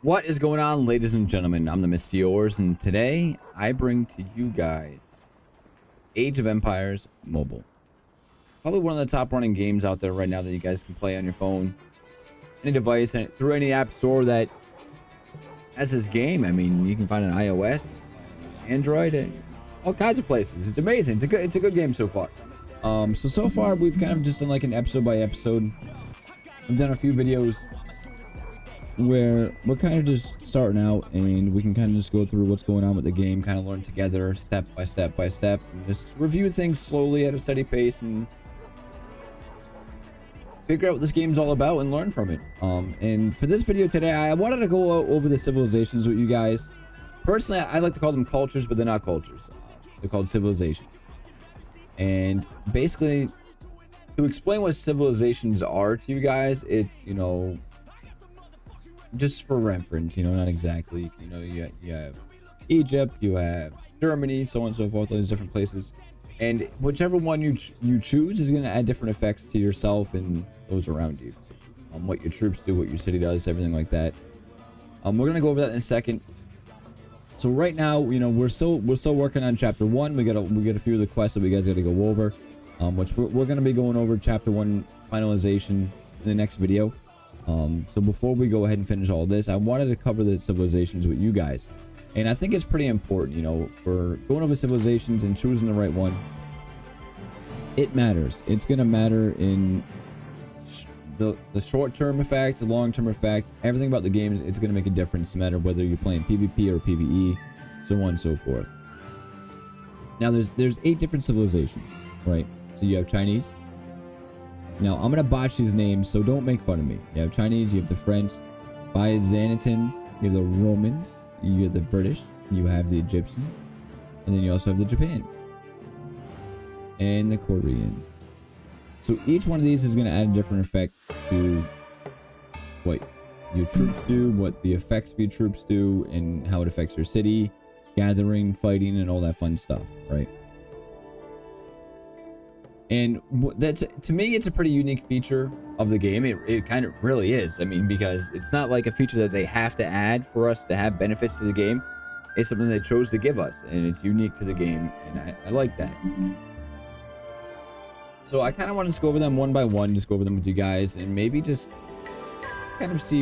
What is going on, ladies and gentlemen? I'm the Misty Oars, and today I bring to you guys Age of Empires Mobile. Probably one of the top running games out there right now that you guys can play on your phone, any device, and through any app store that has this game. I mean, you can find it on iOS, Android, and all kinds of places. It's amazing. It's a good game so far. So far we've kind of just done like an episode by episode. I've done a few videos where we're kind of just starting out and we can kind of just go through what's going on with the game, kind of learn together step by step by step, and just review things slowly at a steady pace and figure out what this game's all about and learn from it. And for this video today, I wanted to go over the civilizations with you guys. Personally, I like to call them cultures, but they're not cultures. They're called civilizations. And basically, to explain what civilizations are to you guys, it's, you know, just for reference, you know, not exactly, you know, you have Egypt, you have Germany, so on and so forth, all these different places, and whichever one you choose is going to add different effects to yourself and those around you. What your troops do, what your city does, everything like that. We're going to go over that in a second. So right now, you know, we're still working on chapter 1. We got a few of the quests that we guys got to go over, which we're going to be going over chapter 1 finalization in the next video. So before we go ahead and finish all this, I wanted to cover the civilizations with you guys. And I think it's pretty important, you know, for going over civilizations and choosing the right one. It matters. It's going to matter in the short-term effect, the long-term effect, everything about the game. It's going to make a difference no matter whether you're playing PvP or PvE, so on and so forth. Now, there's 8 different civilizations, right? So you have Chinese. Now, I'm going to botch these names, so don't make fun of me. You have Chinese, you have the French, Byzantines, you have the Romans, you have the British, you have the Egyptians, and then you also have the Japans and the Koreans. So each one of these is going to add a different effect to what your troops do, what the effects of your troops do, and how it affects your city, gathering, fighting, and all that fun stuff, right? And that's, to me, it's a pretty unique feature of the game. It kind of really is. I mean, because it's not like a feature that they have to add for us to have benefits to the game. It's something they chose to give us, and it's unique to the game, and I like that. So I kind of want to go over them one by one, just go over them with you guys, and maybe just kind of see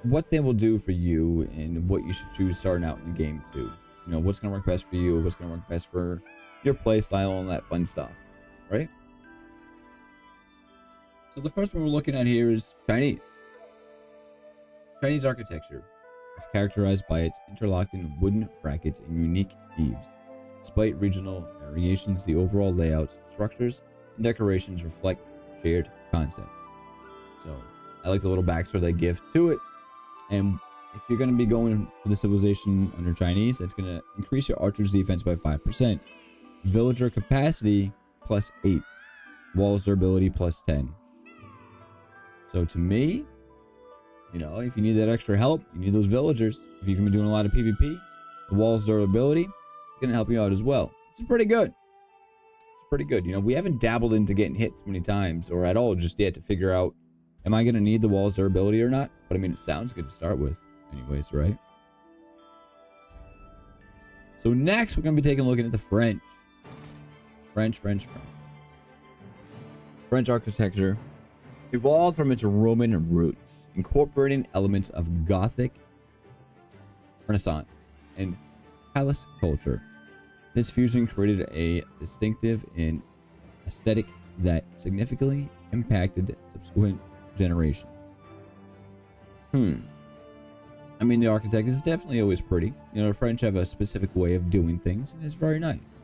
what they will do for you and what you should choose starting out in the game too. You know, what's going to work best for you, what's going to work best for your play style, and that fun stuff. Right? So the first one we're looking at here is Chinese. Chinese architecture is characterized by its interlocking wooden brackets and unique eaves. Despite regional variations, the overall layouts, structures, and decorations reflect shared concepts. So I like the little backstory they give to it. And if you're going to be going for the civilization under Chinese, it's going to increase your archer's defense by 5%. Villager capacity plus 8. Walls durability plus 10. So to me, you know, if you need that extra help, you need those villagers. If you're going to be doing a lot of PvP, the walls durability is going to help you out as well. It's pretty good. It's pretty good. You know, we haven't dabbled into getting hit too many times or at all just yet to figure out, am I going to need the walls durability or not? But I mean, it sounds good to start with anyways, right? So next, we're going to be taking a look at the French. French architecture evolved from its Roman roots, incorporating elements of Gothic, Renaissance, and palace culture. This fusion created a distinctive and aesthetic that significantly impacted subsequent generations. I mean, the architect is definitely always pretty. You know, the French have a specific way of doing things, and it's very nice.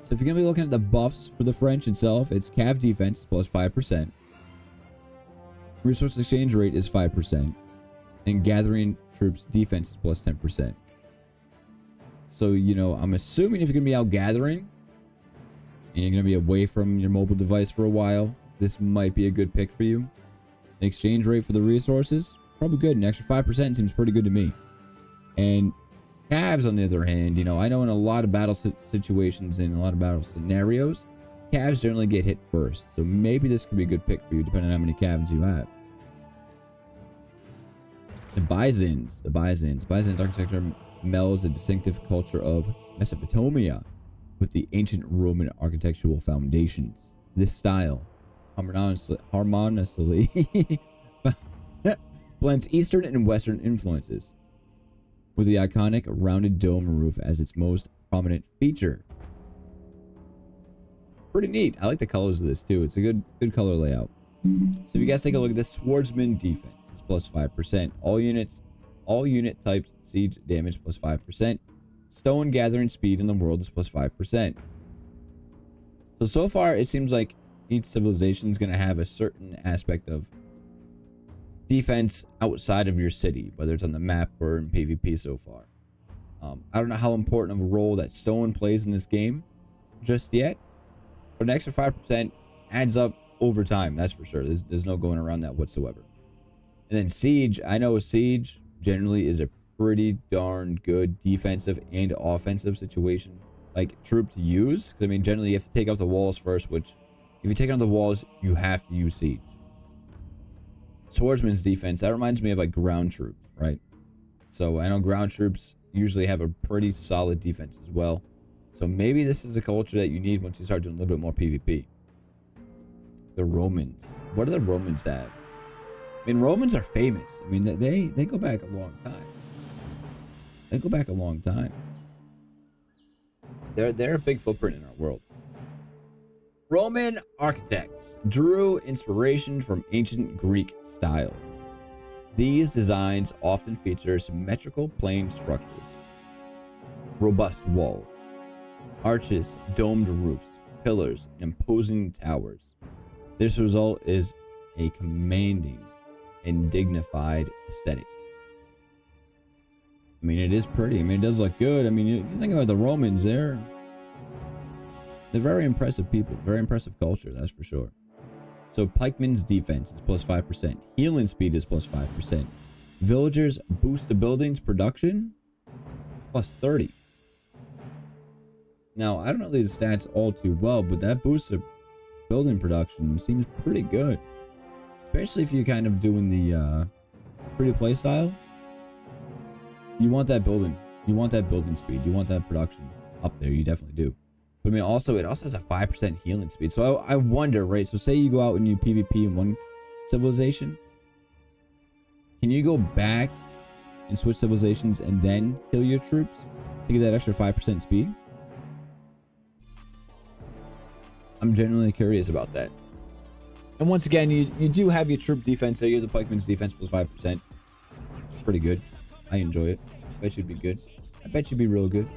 So if you're going to be looking at the buffs for the French itself, it's cav defense plus 5%. Resource exchange rate is 5%. And gathering troops defense is plus 10%. So, you know, I'm assuming if you're going to be out gathering, and you're going to be away from your mobile device for a while, this might be a good pick for you. The exchange rate for the resources, probably good. An extra 5% seems pretty good to me. And Cavs, on the other hand, you know, I know in a lot of battle situations and a lot of battle scenarios, Cavs generally get hit first. So maybe this could be a good pick for you, depending on how many Cavs you have. Byzantine architecture melds the distinctive culture of Mesopotamia with the ancient Roman architectural foundations. This style harmoniously blends Eastern and Western influences, with the iconic rounded dome roof as its most prominent feature. Pretty neat. I like the colors of this too. It's a good color layout. So if you guys take a look at this, swordsman defense is plus 5%. All unit types siege damage plus 5%. Stone gathering speed in the world is plus 5%. So far it seems like each civilization is going to have a certain aspect of defense outside of your city, whether it's on the map or in PvP so far. I don't know how important of a role that stone plays in this game just yet, but an extra 5% adds up over time, that's for sure. There's no going around that whatsoever. And then siege, I know siege generally is a pretty darn good defensive and offensive situation, like troop to use, because I mean generally you have to take out the walls first, which if you take out the walls you have to use siege. Swordsman's defense, that reminds me of like ground troops, right? So I know ground troops usually have a pretty solid defense as well, so maybe this is a culture that you need once you start doing a little bit more PvP. The Romans, what do the Romans have? I mean, Romans are famous. I mean, they go back a long time. They go back a long time. They're a big footprint in our world. Roman architects drew inspiration from ancient Greek styles. These designs often feature symmetrical plane structures, robust walls, arches, domed roofs, pillars, and imposing towers. This result is a commanding and dignified aesthetic. I mean, it is pretty. I mean, it does look good. I mean, you think about the Romans, they're very impressive people, very impressive culture, that's for sure. So pikeman's defense is plus 5%. Healing speed is plus 5%. Villagers boost the building's production plus 30. Now, I don't know these stats all too well, but that boost of building production seems pretty good. Especially if you're kind of doing the free-to-play style. You want that building. You want that building speed. You want that production up there. You definitely do. But I mean, also, it also has a 5% healing speed. So I wonder, right? So say you go out and you PvP in one civilization. Can you go back and switch civilizations and then heal your troops to get that extra 5% speed? I'm genuinely curious about that. And once again, you do have your troop defense there. You have the pikeman's defense plus 5%. It's pretty good. I enjoy it. I bet you'd be good. I bet you'd be real good.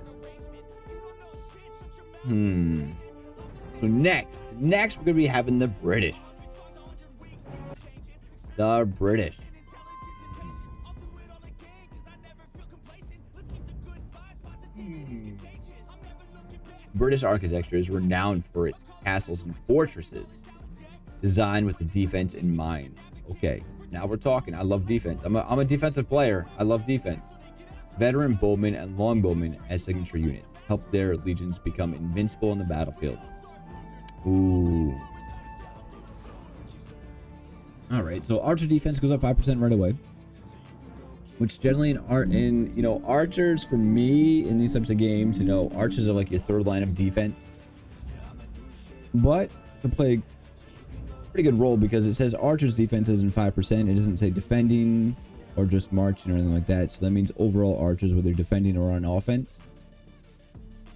So next we're gonna be having the British. The British. British architecture is renowned for its castles and fortresses, designed with the defense in mind. Okay, now we're talking. I love defense. I'm a defensive player. I love defense. Veteran bowmen and longbowmen as signature units help their legions become invincible in the battlefield. Ooh. All right, so archer defense goes up 5% right away, which generally in archers for me in these types of games, archers are like your third line of defense, but they play a pretty good role because it says archers defense isn't 5%. It doesn't say defending or just marching or anything like that. So that means overall archers, whether defending or on offense.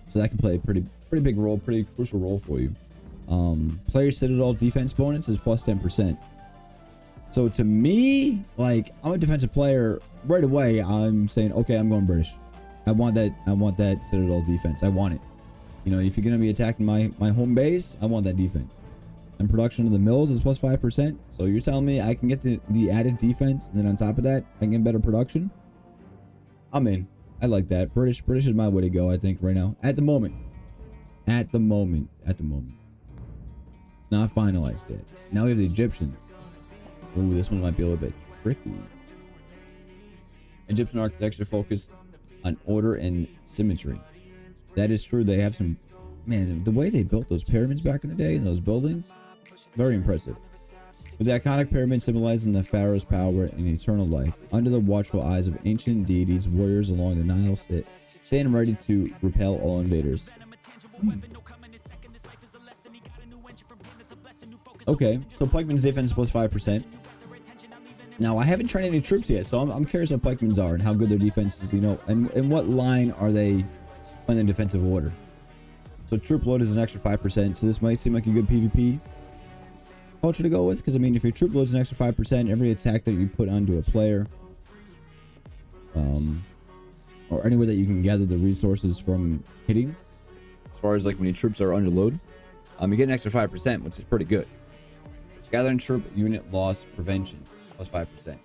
So that can play a pretty big role, pretty crucial role for you. Player citadel defense bonus is plus 10%. So to me, like, I'm a defensive player right away. I'm saying, okay, I'm going British. I want that citadel defense. I want it. If you're gonna be attacking my home base, I want that defense. And production of the mills is plus 5%. So you're telling me I can get the added defense, and then on top of that, I can get better production? I'm in. I like that. British is my way to go, I think, right now. At the moment. It's not finalized yet. Now we have the Egyptians. Ooh, this one might be a little bit tricky. Egyptian architecture focused on order and symmetry. That is true. They have some... Man, the way they built those pyramids back in the day and those buildings, very impressive. with the iconic pyramid symbolizing the pharaoh's power and eternal life. Under the watchful eyes of ancient deities, warriors along the Nile stand ready to repel all invaders. Okay, so pikeman's defense is plus 5%. Now, I haven't trained any troops yet, so I'm curious what pikemen's are and how good their defense is, you know, and what line are they on the defensive order. So troop load is an extra 5%, so this might seem like a good PvP culture to go with, because I mean, if your troop load is an extra 5%, every attack that you put onto a player, or anywhere that you can gather the resources from hitting, as far as like when your troops are under load, you get an extra 5%, which is pretty good. Gathering troop unit loss prevention plus 5%.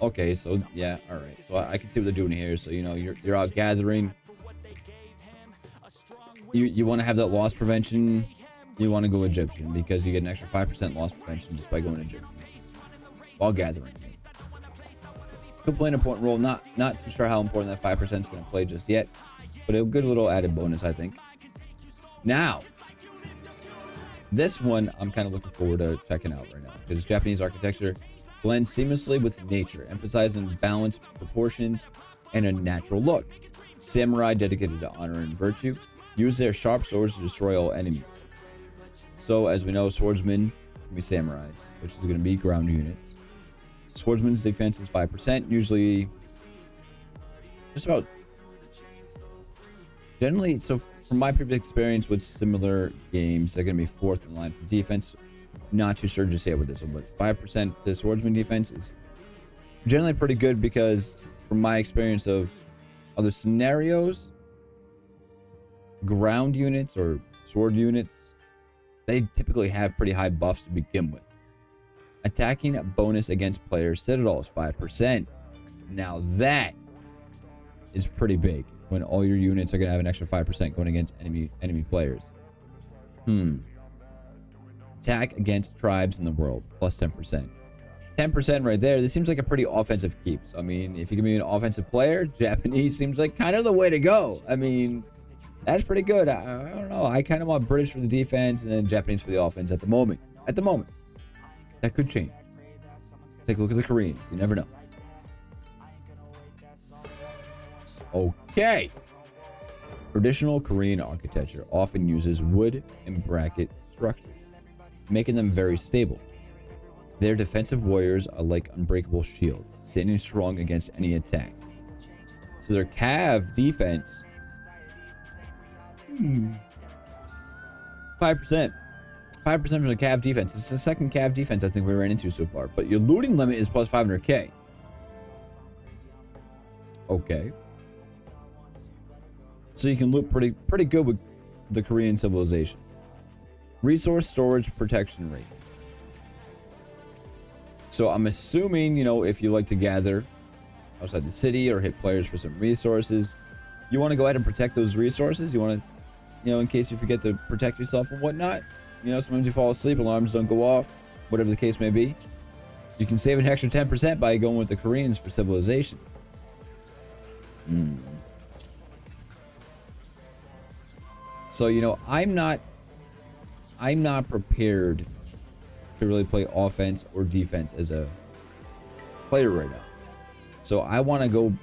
Okay, so yeah, all right. So I can see what they're doing here. So you know, you're out gathering. You want to have that loss prevention. You want to go Egyptian because you get an extra 5% loss prevention just by going Egyptian while gathering. Could play an important role. Not too sure how important that 5% is going to play just yet, but a good little added bonus, I think. Now, this one I'm kind of looking forward to checking out right now because Japanese architecture blends seamlessly with nature, emphasizing balanced proportions and a natural look. Samurai dedicated to honor and virtue use their sharp swords to destroy all enemies. So, as we know, swordsmen can be samurais, which is going to be ground units. Swordsman's defense is 5%, usually just about generally. So, from my previous experience with similar games, they're going to be fourth in line for defense. Not too sure just yet with this one, but 5% the swordsman defense is generally pretty good because, from my experience of other scenarios, ground units or sword units, they typically have pretty high buffs to begin with. Attacking bonus against players citadel is 5%. Now that is pretty big when all your units are going to have an extra 5% going against enemy players. Attack against tribes in the world plus 10%. 10% right there. This seems like a pretty offensive keep. So, I mean, if you can be an offensive player, Japanese seems like kind of the way to go. I mean, that's pretty good. I don't know. I kind of want British for the defense and then Japanese for the offense at the moment. At the moment. That could change. Take a look at the Koreans. You never know. Okay. Traditional Korean architecture often uses wood and bracket structures, making them very stable. Their defensive warriors are like unbreakable shields, standing strong against any attack. So their cav defense, 5%. 5% for the cav defense. It's the second cav defense I think we ran into so far. But your looting limit is plus 500k. Okay. So you can loot pretty good with the Korean civilization. Resource storage protection rate. So I'm assuming, you know, if you like to gather outside the city or hit players for some resources, you want to go ahead and protect those resources. You want to, you know, in case you forget to protect yourself and whatnot. You know, sometimes you fall asleep, alarms don't go off, whatever the case may be. You can save an extra 10% by going with the Koreans for civilization. So, you know, I'm not prepared to really play offense or defense as a player right now. So I want to go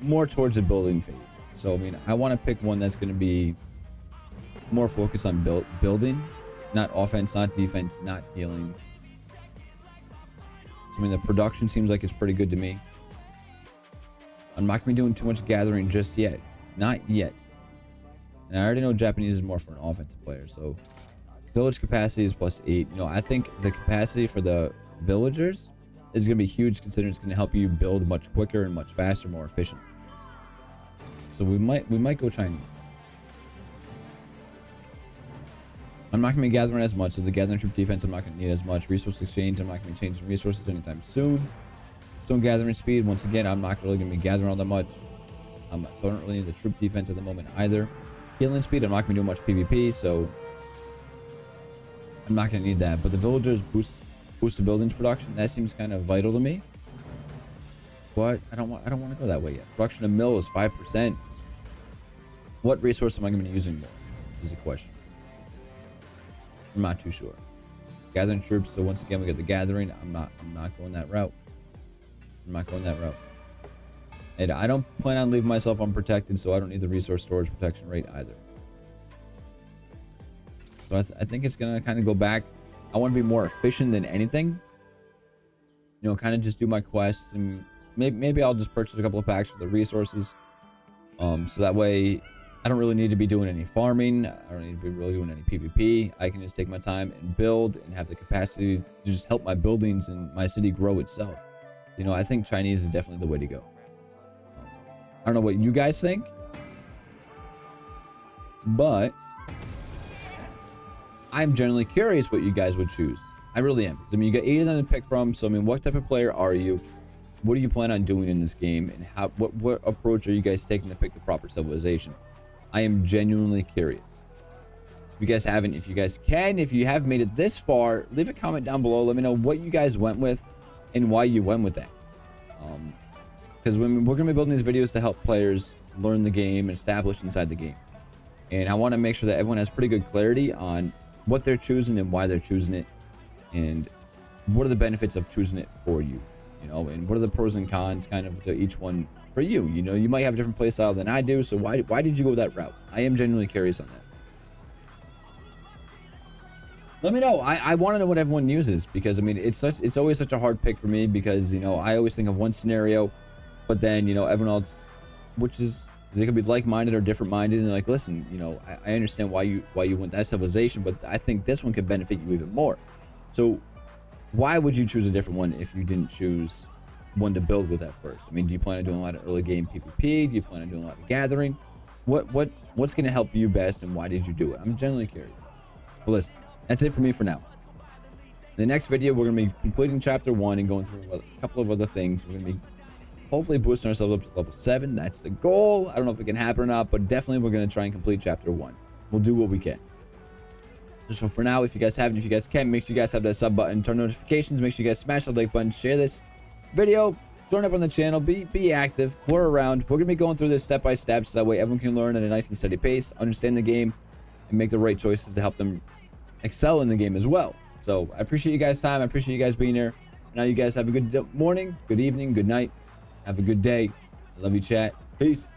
more towards the building phase. So, I mean, I want to pick one that's going to be more focused on building, not offense, not defense, not healing. So, I mean, the production seems like it's pretty good to me. I'm not going to be doing too much gathering just yet. Not yet. And I already know Japanese is more for an offensive player. So, village capacity is plus 8. You know, I think the capacity for the villagers is going to be huge, considering it's going to help you build much quicker and much faster, more efficient. So we might go Chinese. I'm not going to be gathering as much, so the gathering troop defense I'm not going to need as much. Resource exchange, I'm not going to be changing resources anytime soon. Stone gathering speed, once again, I'm not really going to be gathering all that much. So I don't really need the troop defense at the moment either. Healing speed, I'm not going to do much PvP, so I'm not going to need that. But the villagers boost the buildings production. That seems kind of vital to me. But I don't want to go that way yet. Production of mill is 5%. What resource am I going to be using more is the question. I'm not too sure. gathering troops. So once again, we get the gathering. I'm not going that route. I'm not going that route. And I don't plan on leaving myself unprotected, so I don't need the resource storage protection rate either. So I think it's gonna kind of go back. I want to be more efficient than anything. You know, kind of just do my quests, and maybe I'll just purchase a couple of packs for the resources. So that way I don't really need to be doing any farming. I don't need to be really doing any PvP. I can just take my time and build and have the capacity to just help my buildings and my city grow itself. You know, I think Chinese is definitely the way to go. I don't know what you guys think, but I'm generally curious what you guys would choose. I really am. I mean, you got 8 of them to pick from. So, I mean, what type of player are you? What do you plan on doing in this game? And what approach are you guys taking to pick the proper civilization? I am genuinely curious. If you guys haven't, if you guys can, if you have made it this far, leave a comment down below. Let me know what you guys went with and why you went with that. Because we're going to be building these videos to help players learn the game and establish inside the game. And I want to make sure that everyone has pretty good clarity on what they're choosing and why they're choosing it. And what are the benefits of choosing it for you, you know, and what are the pros and cons kind of to each one for you. You know, you might have a different play style than I do, so why did you go that route? I am genuinely curious on that. Let me know. I want to know what everyone uses, because I mean, it's always such a hard pick for me, because, you know, I always think of one scenario, but then, you know, everyone else, which is, they could be like-minded or different-minded, and like, listen, you know, I understand why you went that civilization, but I think this one could benefit you even more. So why would you choose a different one if you didn't choose one to build with at first? I mean, do you plan on doing a lot of early game PvP? Do you plan on doing a lot of gathering? What's going to help you best, and why did you do it? I'm genuinely curious. Well, listen, that's it for me for now. In the next video, we're going to be completing chapter 1 and going through a couple of other things. We're going to be hopefully boosting ourselves up to level 7. That's the goal. I don't know if it can happen or not, but definitely we're going to try and complete chapter 1. We'll do what we can. So for now, if you guys haven't, if you guys can, make sure you guys have that sub button, turn notifications, make sure you guys smash the like button, share this video, join up on the channel, be active. We're around. We're gonna be going through this step by step, so that way everyone can learn at a nice and steady pace, understand the game, and make the right choices to help them excel in the game as well. So I appreciate you guys' time. I appreciate you guys being here. Now you guys have a good morning, good evening, good night. Have a good day. I love you, chat. Peace.